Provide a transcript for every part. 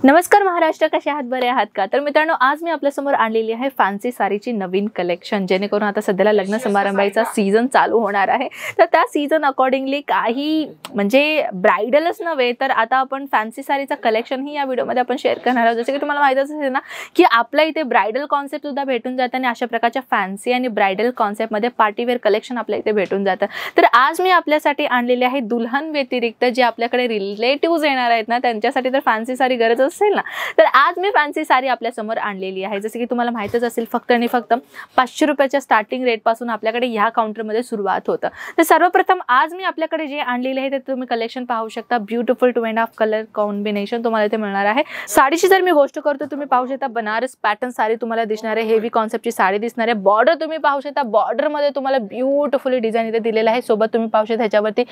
नमस्कार महाराष्ट्र, कसे आहात? बरे आहात का? तर मित्रांनो, आज मी आपल्यासमोर आणलेली आहे फॅन्सी साडीची नवीन कलेक्शन, जेणेकरून आता सध्याला लग्न समारंभाचा सीझन चालू होणार आहे. तर त्या सीझन अकॉर्डिंगली काही म्हणजे ब्राइडलच नव्हे तर आता आपण फॅन्सी साडीचा कलेक्शन ही या व्हिडिओमध्ये आपण शेअर करणार आहोत. जसे की तुम्हाला माहितीच असेल ना की आपल्या इथे ब्राइडल कॉन्सेप्ट सुद्धा भेटून जातात आणि अशा प्रकारच्या फॅन्सी आणि ब्राइडल कॉन्सेप्टमध्ये पार्टीवेअर कलेक्शन आपल्या इथे भेटून जातं. तर आज मी आपल्यासाठी आणलेली आहे दुल्हन व्यतिरिक्त जे आपल्याकडे रिलेटिव्स येणार आहेत ना त्यांच्यासाठी तर फॅन्सी साडी गरज असेल ना, तर आज मी फॅन्सी साडी आपल्या समोर आणलेली आहे. जसे की तुम्हाला माहितच असेल, फक्त आणि फक्त 500 रुपयाच्या स्टार्टिंग रेट पासून आपल्याकडे ह्या काउंटरमध्ये सुरुवात होतं. तर सर्वप्रथम आज मी आपल्याकडे जे आणलेले आहे ते तुम्ही कलेक्शन पाहू शकता. ब्युटिफुल 2.5 कलर कॉम्बिनेशन तुम्हाला इथे मिळणार आहे. साडीची जर मी गोष्ट करतो, तुम्ही पाहू शकता बनारस पॅटर्न साडी तुम्हाला दिसणार आहे. हेवी कॉन्सेप्टची साडी दिसणार आहे. बॉर्डर तुम्ही पाहू शकता, बॉर्डर मध्ये तुम्हाला ब्युटिफुली डिझाइन इथे दिलेला आहे. सोबत तुम्ही पाहू शकता ह्याच्यावरती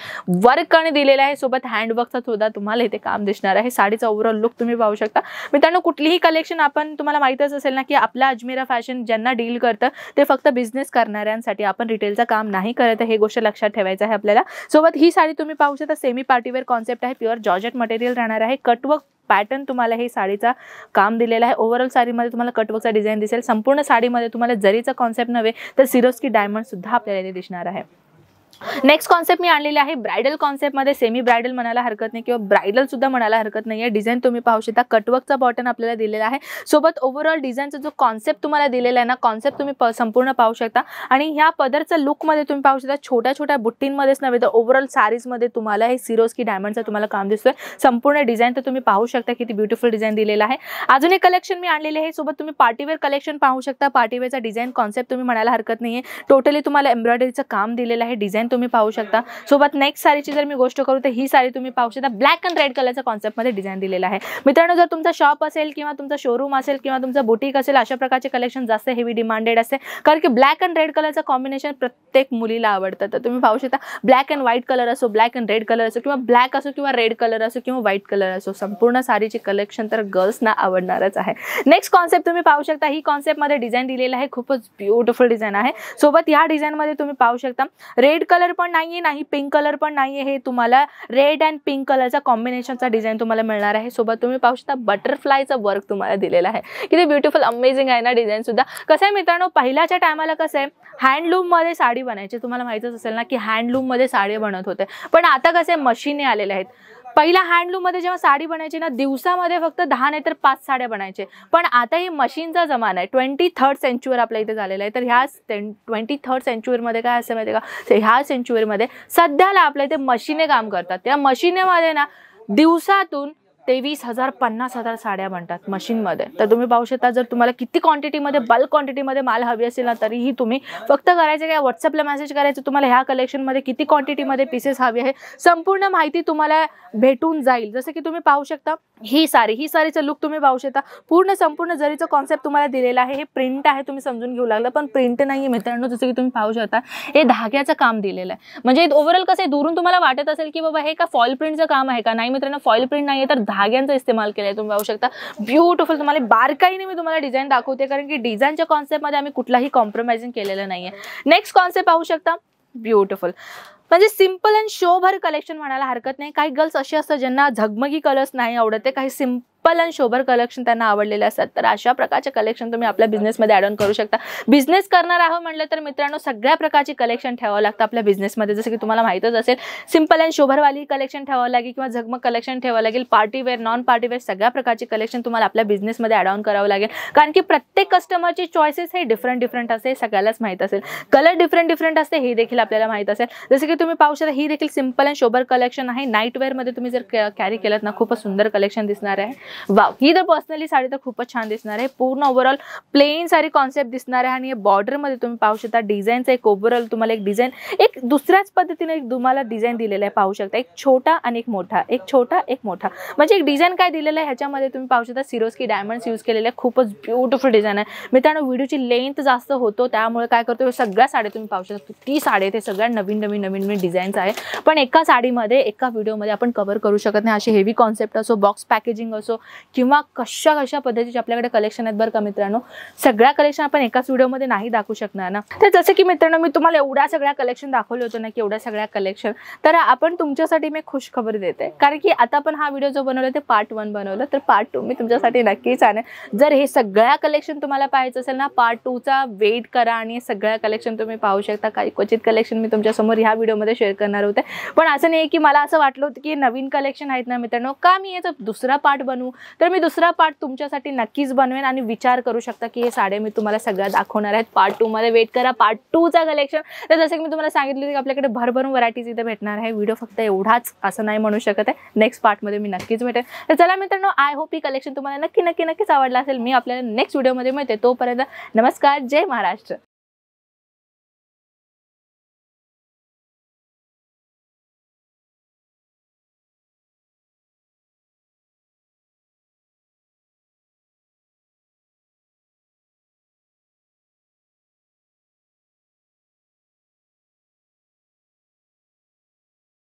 वर्क आणि दिलेला आहे. सोबत हँडवर्कचा सुद्धा तुम्हाला इथे काम दिसणार आहे. साडीचा ओव्हरऑल लुक तुम्ही पाहू शकता. मित्रांनो, कुठलीही कलेक्शन आपण तुम्हाला माहितच असेल ना की आपला अजमेरा फॅशन ज्यांना डील करतं ते फक्त बिझनेस करणाऱ्यांसाठी, आपण रिटेलचं काम नाही करत, हे गोष्ट लक्षात ठेवायचं आहे आपल्याला. सोबत ही साडी तुम्ही पाहू शकता सेमी पार्टीवेअर कॉन्सेप्ट आहे. प्युअर जॉर्जेट मटेरियल राहणार आहे. कटवर्क पॅटर्न तुम्हाला हे साडीचा काम दिलेला आहे. ओव्हरऑल साडीमध्ये तुम्हाला कटवर्कचा डिझाइन दिसेल. संपूर्ण साडीमध्ये तुम्हाला जरीचा कॉन्सेप्ट नव्हे तर सिरोस्की डायमंड सुद्धा आपल्याला इथे दिसणार आहे. नेक्स्ट कॉन्सेप्ट मी आणलेले आहे ब्राइडल कॉन्सेप्ट मध्ये. सेमी ब्राइडल म्हणायला हरकत नाही किंवा ब्राइडल सुद्धा म्हणायला हरकत नाही. डिझाइन तुम्ही पाहू शकता. कटवर्कचा बॉटन आपल्याला दिलेला आहे. सोबत ओव्हरऑल डिझाइनचा जो कॉन्सेप्ट तुम्हाला दिलेला आहे ना, कॉन्सेप्ट तुम्ही संपूर्ण पाहू शकता. आणि ह्या पदरचा लुक मध्ये तुम्ही पाहू शकता छोट्या छोट्या बुट्टींमध्येच नव्हे तर ओव्हरऑल साडीज मध्ये तुम्हाला हे सिरोस्की डायमंडचा तुम्हाला काम दिसतोय. संपूर्ण डिझाइन तर तुम्ही पाहू शकता किती ब्युटिफुल डिझाइन दिलेला आहे. अजून एक कलेक्शन मी आणलेले आहे. सोबत तुम्ही पार्टीवेअर कलेक्शन पाहू शकता. पार्टीवेअरचा डिझाइन कॉन्सेप्ट तुम्ही म्हणायला हरकत नाहीये. टोटली तुम्हाला एम्ब्रॉयडरीचं काम दिलेलं आहे. डिझाइन तुम्ही पाहू शकता. सोबत नेक्स्ट साडीची जर मी गोष्ट करू तर ही साडी तुम्ही पाहू शकता ब्लॅक अँड रेड कलरच्या कॉन्सेप्ट मध्ये डिझाइन दिलेला आहे. मित्रांनो, जर तुमचा शॉप असेल किंवा तुमचा शोरूम असेल किंवा तुमचा बुटीक असेल, अशा प्रकारचे कलेक्शन जास्त हेवी डिमांडेड असते, कारण की ब्लॅक अँड रेड कलरचं कॉम्बिनेशन प्रत्येक मुलीला आवडतं. तर तुम्ही पाहू शकता ब्लॅक अँड व्हाईट कलर असो, ब्लॅक अँड रेड कलर असो किंवा ब्लॅक असो किंवा रेड कलर असो किंवा व्हाईट कलर असो, संपूर्ण साडीची कलेक्शन तर गर्ल्सना आवडणारच आहे. नेक्स्ट कॉन्सेप्ट तुम्ही पाहू शकता. ही कॉन्सेप्ट मध्ये डिझाइन दिलेला आहे. खूपच ब्युटिफुल डिझाइन आहे. सोबत या डिझाइन मध्ये तुम्ही पाहू शकता रेड कलर पण नाहीये, नाही पिंक कलर पण नाहीये. हे तुम्हाला रेड अँड पिंक कलरचा कॉम्बिनेशनचा डिझाइन तुम्हाला मिळणार आहे. सोबत तुम्ही पाहू शकता बटरफ्लायचा वर्क तुम्हाला दिलेला आहे. किती ब्युटिफुल अमेझिंग आहे ना डिझाइन सुद्धा. कसं आहे मित्रांनो, पहिल्याच्या टायमाला कसं आहे हँडलूम मध्ये साडी बनायची. तुम्हाला माहितच असेल ना की हँडलूम मध्ये साडी बनत होते. पण आता कसे मशीने आलेले आहेत. पहिला हँडलूम मध्ये जेव्हा साडी बनायची ना, दिवसामध्ये फक्त 10 नाही तर 5 साड्या बनायचे. पण आता ही मशीनचा जमाना आहे. 23rd सेंचुरी आपल्या इथे झालेला आहे. तर ह्या 23rd सेंचुरीमध्ये काय असं माहिती आहे का, ह्या सेंचुरीमध्ये सध्याला आपल्या इथे मशीने काम करतात. त्या मशीनेमध्ये ना दिवसातून 23,000 50,000 साड्या बनतात मशीनमध्ये. तर तुम्ही पाहू शकता, जर तुम्हाला किती क्वांटिटीमध्ये बल्क क्वांटिटीमध्ये माल हवी असेल ना, तरीही तुम्ही फक्त करायचं काय, व्हॉट्सअपला मेसेज करायचं तुम्हाला ह्या कलेक्शनमध्ये किती क्वांटिटीमध्ये पीसेस हवी आहे. संपूर्ण माहिती तुम्हाला भेटून जाईल. जसं की तुम्ही पाहू शकता ही साडीचं लुक तुम्ही पाहू शकता. पूर्ण संपूर्ण जरीचं कॉन्सेप्ट तुम्हाला दिलेला आहे. हे प्रिंट आहे, तुम्ही समजून घेऊ लागला, पण प्रिंट नाही मित्रांनो. जसं की तुम्ही पाहू शकता हे धाग्याचं काम दिलेलं आहे. म्हणजे ओव्हरऑल कसं आहे, दुरून तुम्हाला वाटत असेल की बाबा हे का फॉईल प्रिंटचं काम आहे का, नाही मित्रांनो, फॉईल प्रिंट नाही तर धाग्यांचा इस्तेमाल केलाय. तुम्ही पाहू शकता ब्युटिफुल. तुम्हाला बारकाईने मी तुम्हाला डिझाइन दाखवते, कारण की डिझाइनच्या कॉन्सेप्टमध्ये आम्ही कुठलाही कॉम्प्रोमाइजिंग केलेलं नाहीये. नेक्स्ट कॉन्सेप्ट पाहू शकता ब्युटिफुल, म्हणजे सिंपल अँड शोभर कलेक्शन म्हणायला हरकत नाही. काही गर्ल्स असे असतात ज्यांना झगमगी कलर्स नाही आवडत, काही सिंपल अँड शोभर कलेक्शन त्यांना आवडलेले असतात. तर अशा प्रकारचे कलेक्शन तुम्ही आपल्या बिझनेसमध्ये ॲड ऑन करू शकता. बिझनेस करणार आहोत म्हटलं तर मित्रांनो सगळ्या प्रकारची कलेक्शन ठेवावं लागतं आपल्या बिझनेसमध्ये. जसं की तुम्हाला माहितच असेल, सिंपल अँड शोभरवाली कलेक्शन ठेवावं लागेल किंवा झगमग कलेक्शन ठेवावं लागेल. पार्टीवेअर, नॉन पार्टीवेअर सगळ्या प्रकारची कलेक्शन तुम्हाला आपल्या बिझनेसमध्ये ॲड ऑन करावं लागेल. कारण की प्रत्येक कस्टमरची चॉईसेस हे डिफरंट असते, सगळ्यालाच माहीत असेल. कलर डिफरंट असते, हे देखील आपल्याला माहीत असेल. जसं की तुम्ही पाहू शकता ही देखील सिंपल अँड शोभर कलेक्शन आहे. नाईट वेअरमध्ये तुम्ही जर कॅरी केलं ना, खूपच सुंदर कलेक्शन दिसणार आहे. वाव, ही तर पर्सनली साडी तर खूपच छान दिसणार आहे. पूर्ण ओव्हरऑल प्लेन साडी कॉन्सेप्ट दिसणार आहे. आणि बॉर्डरमध्ये तुम्ही पाहू शकता डिझाईनचा एक ओव्हरऑल तुम्हाला एक डिझाईन एक दुसऱ्याच पद्धतीने एक तुम्हाला डिझाईन दिलेलं आहे. पाहू शकता एक छोटा आणि एक मोठा, एक छोटा एक मोठा, म्हणजे एक डिझाईन काय दिलेलं आहे ह्याच्यामध्ये तुम्ही पाहू शकता सिरोस्की डायमंड्स यूज केलेले आहे. खूपच ब्युटिफुल डिझाईन आहे. मित्रांनो, व्हिडिओची लेंथ जास्त होतो त्यामुळे काय करतो, सगळ्या साड्या तुम्ही पाहू शकता ती साडी ते सगळ्या नवीन डिझाईन्स आहे. पण एका साडीमध्ये एका व्हिडिओमध्ये आपण कव्हर करू शकत नाही. अशी हेवी कॉन्सेप्ट असो, बॉक्स पॅकेजिंग असो किंवा कशा कशा पद्धतीचे आपल्याकडे कलेक्शन आहेत बरं का मित्रांनो. सगळ्या कलेक्शन आपण एकाच व्हिडिओमध्ये नाही दाखवू शकणार ना. तर जसं की मित्रांनो मी तुम्हाला एवढ्या सगळ्या कलेक्शन दाखवले होते ना की एवढ्या सगळ्या कलेक्शन, तर आपण तुमच्यासाठी मी खुशखबर देते. कारण की आता आपण हा व्हिडिओ जो बनवला ते पार्ट 1 बनवलं, तर पार्ट 2 मी तुमच्यासाठी नक्कीच आणेन. जर हे सगळ्या कलेक्शन तुम्हाला पाहायचं असेल ना, पार्ट 2 चा वेट करा आणि सगळ्या कलेक्शन तुम्ही पाहू शकता. काही क्वचित कलेक्शन मी तुमच्यासमोर ह्या व्हिडिओमध्ये शेअर करणार होते, पण असं नाही की मला असं वाटलं होतं की नवीन कलेक्शन आहेत ना मित्रांनो, का मी याचा दुसरा पार्ट बनवू. तर मी दुसरा पार्ट तुमच्यासाठी नक्कीच बनवेन आणि विचार करू शकता की हे साड्या मी तुम्हाला सगळ्या दाखवणार आहेत. पार्ट 2 मध्ये वेट करा, पार्ट 2 चा कलेक्शन. तर जसं की मी तुम्हाला सांगितलं की आपल्याकडे भरभरून व्हरायटीज इथे भेटणार आहे. व्हिडिओ फक्त एवढाच असं नाही म्हणू शकत आहे, नेक्स्ट पार्टमध्ये मी नक्कीच भेटेन. तर चला मित्रांनो, आय होप ही कलेक्शन तुम्हाला नक्कीच आवडलं असेल. मी आपल्याला नेक्स्ट व्हिडिओमध्ये मिळते. तोपर्यंत नमस्कार, जय महाराष्ट्र.